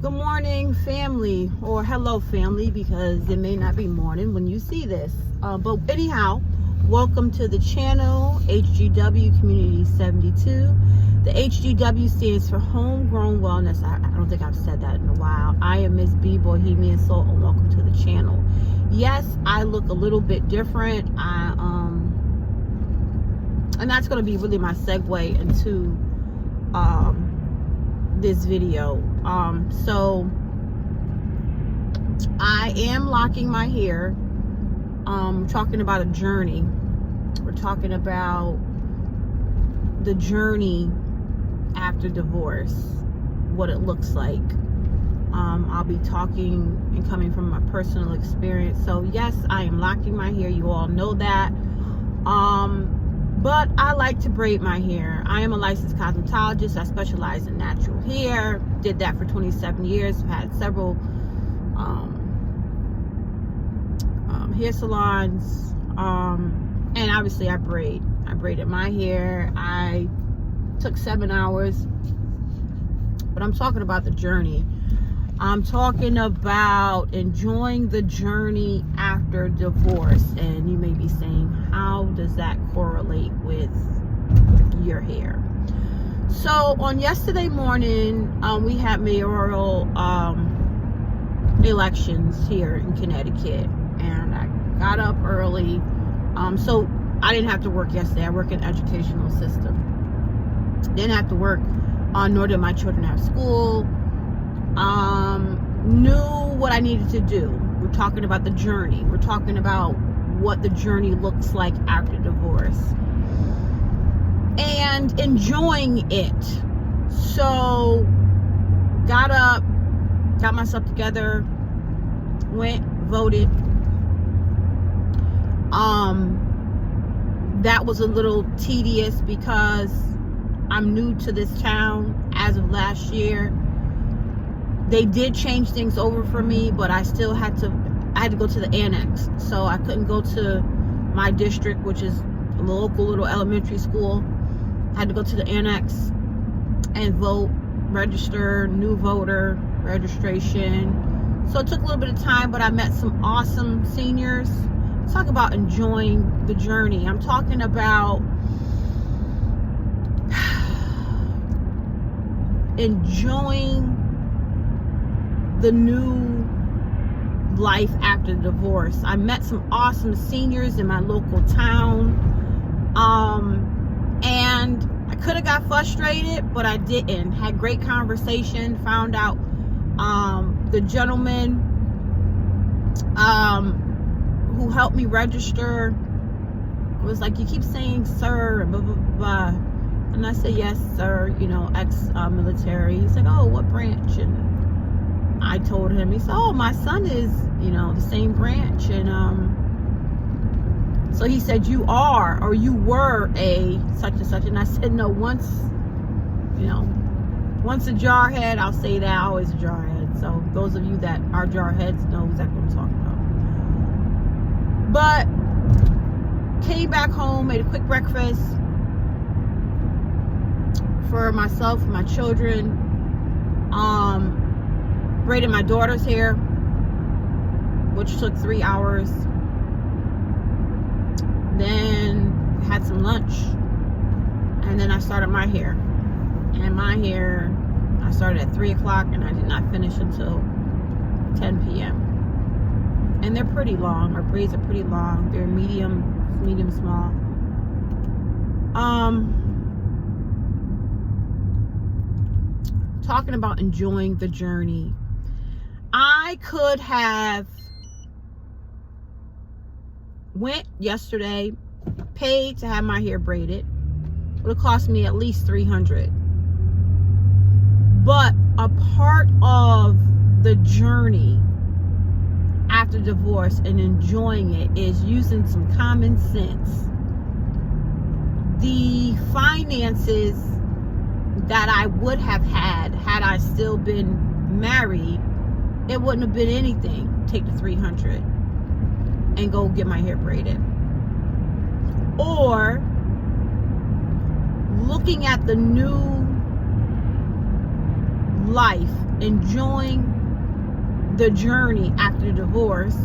Good morning, family, or hello, family, because it may not be morning when you see this. But anyhow, welcome to the channel, HGW Community 72. The HGW stands for Homegrown Wellness. I don't think I've said that in a while. I am Miss B Bohemian Soul, and welcome to the channel. Yes, I look a little bit different. And that's going to be really my segue into this video. So I am locking my hair. Talking about a journey. We're talking about the journey after divorce, what it looks like. I'll be talking and coming from my personal experience. So yes, I am locking my hair. You all know that. But I like to braid my hair. I am a licensed cosmetologist. I specialize in natural hair. Did that for 27 years. I've had several hair salons. And obviously I braid. I braided my hair. I took 7 hours. But I'm talking about the journey. I'm talking about enjoying the journey after divorce. And you may be saying, how does that correlate with your hair? So on yesterday morning, we had mayoral elections here in Connecticut. And I got up early. So I didn't have to work yesterday. I work in the educational system. Didn't have to work, nor did my children have school. Knew what I needed to do. We're talking about the journey. We're talking about what the journey looks like after divorce. And enjoying it. So, got up, got myself together, went, voted. That was a little tedious because I'm new to this town as of last year. They did change things over for me, but I still had to go to the annex. So I couldn't go to my district, which is a local little elementary school. I had to go to the annex and vote, register, new voter registration. So it took a little bit of time, but I met some awesome seniors. Talk about enjoying the journey. I'm talking about enjoying the new life after divorce. I met some awesome seniors in my local town. And I could have got frustrated, but I didn't. Had great conversation, found out the gentleman who helped me register was like, you keep saying sir and blah blah blah. And I said, yes sir, you know, ex-military. He's like, oh, what branch? And I told him. He said, oh, my son is, you know, the same branch. And so he said, you are, or you were a such and such. And I said, no, once a jarhead, I'll say that. Always a jarhead. So those of you that are jarheads know exactly what I'm talking about. But came back home, made a quick breakfast for myself and my children. Braided my daughter's hair, which took 3 hours. Then had some lunch, and then I started my hair. And my hair, I started at 3 o'clock, and I did not finish until 10 p.m. And they're pretty long. My braids are pretty long. They're medium small. Talking about enjoying the journey. I could have went yesterday, paid to have my hair braided. It would have cost me at least $300. But a part of the journey after divorce and enjoying it is using some common sense. The finances that I would have had I still been married, it wouldn't have been anything. Take the $300 and go get my hair braided. Or looking at the new life enjoying the journey after the divorce,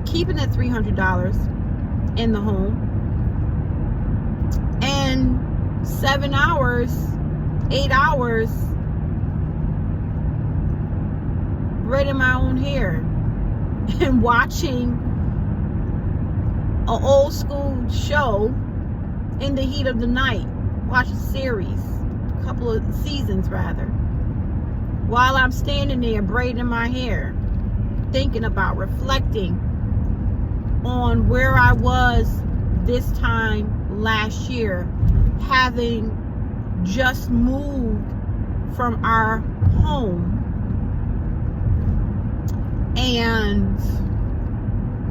keeping that $300 in the home, and 7 hours, 8 hours braiding my own hair and watching an old school show in the heat of the night. Watch a series, a couple of seasons rather, while I'm standing there braiding my hair, thinking about, reflecting on where I was this time last year, having just moved from our home, and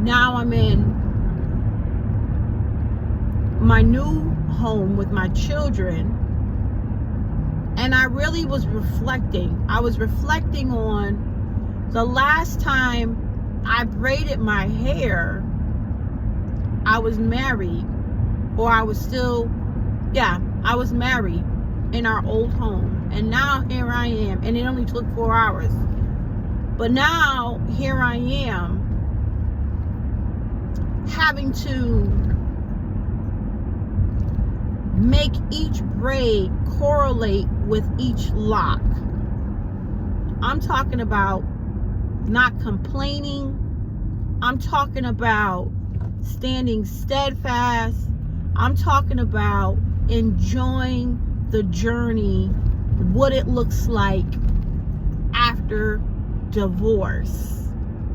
now I'm in my new home with my children. And I really was reflecting. I was reflecting on the last time I braided my hair. I was married, or I was still, I was married in our old home. And now here I am, and it only took 4 hours. But now here I am having to make each braid correlate with each lock. I'm talking about not complaining. I'm talking about standing steadfast. I'm talking about enjoying the journey, what it looks like after divorce,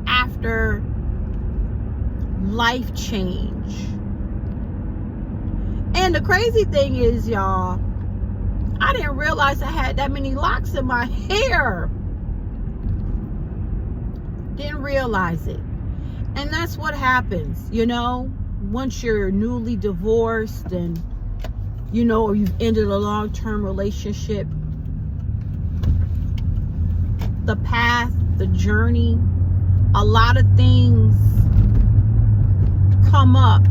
after life change. And the crazy thing is, y'all, I didn't realize I had that many locks in my hair. Didn't realize it. And that's what happens, once you're newly divorced and, or you've ended a long-term relationship. The path, the journey, a lot of things come up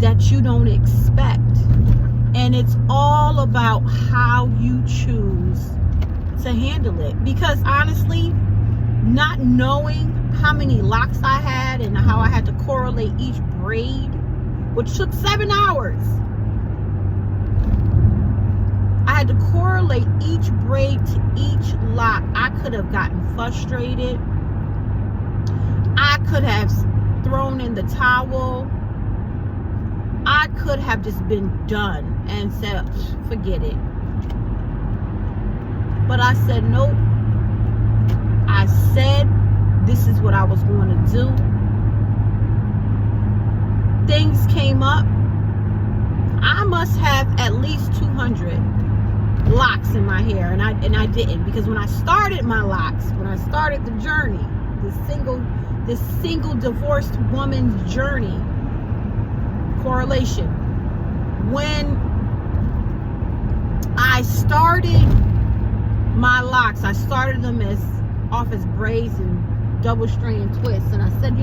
that you don't expect. And it's all about how you choose to handle it. Because honestly, not knowing how many locks I had and how I had to correlate each braid, which took 7 hours. I had to correlate each braid to each lock. I could have gotten frustrated. I could have thrown in the towel. I could have just been done and said, forget it. But I said, nope. I said this is what I was going to do. Things came up. I must have at least 200 locks in my hair, and I didn't, because when I started my locks, when I started the journey, this single divorced woman's journey, correlation, when I started my locks, I started them off as braids and double strand twists, and I said,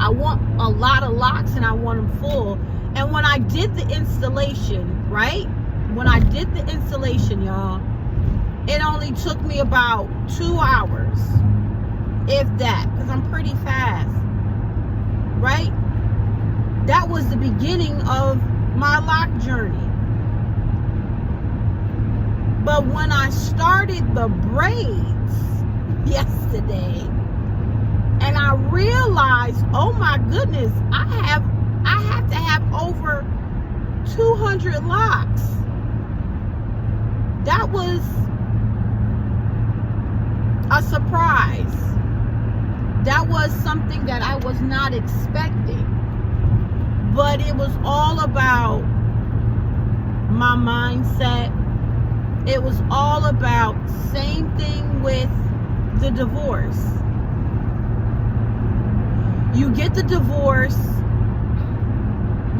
I want a lot of locks and I want them full. And when I did the installation, right, when I did the installation, y'all, it only took me about 2 hours, if that, because I'm pretty fast, right? That was the beginning of my lock journey. But when I started the braids yesterday, and I realized, oh my goodness, I have to have over 200 locks. That was a surprise. That was something that I was not expecting. But it was all about my mindset. It was all about, same thing with the divorce. You get the divorce,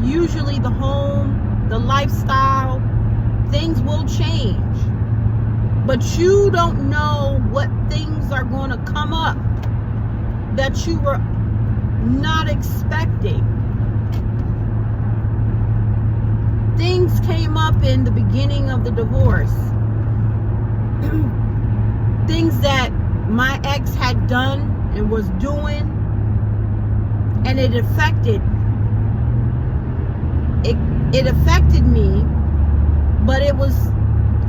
usually the home, the lifestyle, things will change. But you don't know what things are going to come up that you were not expecting. Things came up in the beginning of the divorce things that my ex had done and was doing, and it affected me, but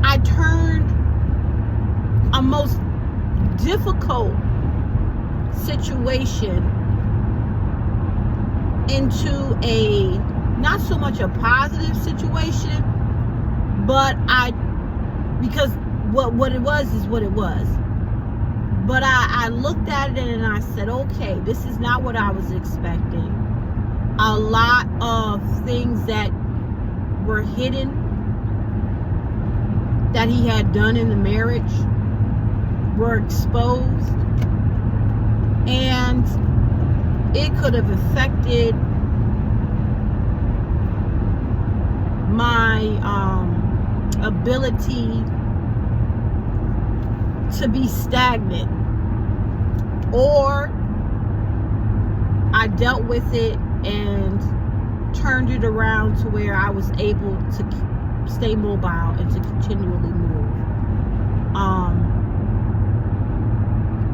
I turned a most difficult situation into a not so much a positive situation, but because what it was is what it was. But I looked at it and I said, okay, this is not what I was expecting. A lot of things that were hidden that he had done in the marriage were exposed, and it could have affected my ability to be stagnant, or I dealt with it and turned it around to where I was able to stay mobile and to continually move.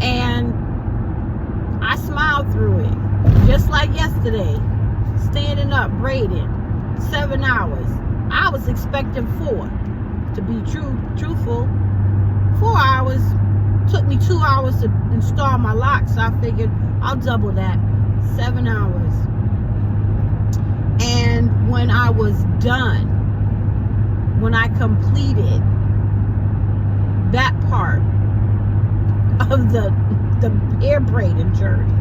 And I smiled through it, just like yesterday, standing up, braiding, 7 hours. I was expecting 4. To be truthful, 4 hours. Took me 2 hours to install my lock, so I figured I'll double that, 7 hours. And when I was done, when I completed that part of the hair braiding journey,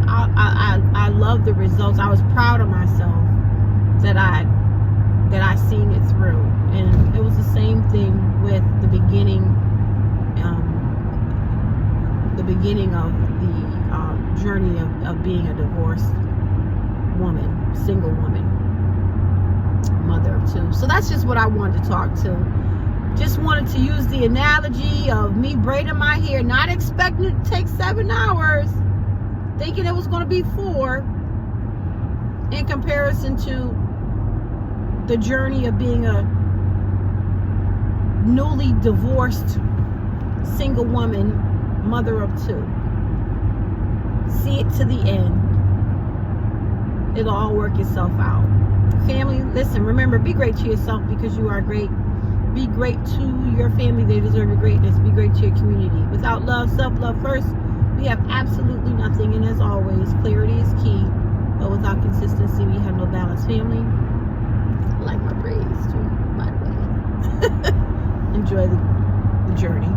I love the results. I was proud of myself that I seen it through. And it was the same thing with the beginning of the journey of being a divorced woman, single woman, mother of 2. So that's just what I wanted to talk to. Just wanted to use the analogy of me braiding my hair, not expecting it to take 7 hours, thinking it was going to be 4, in comparison to the journey of being a newly divorced single woman, mother of 2. See it to the end. It'll all work itself out. Family, listen, remember, be great to yourself because you are great. Be great to your family. They deserve your greatness. Be great to your community. Without love, self-love first, we have absolutely nothing. And as always, clarity is key. But without consistency, we have no balance. Family, I like my braids too, by the way. Enjoy the journey.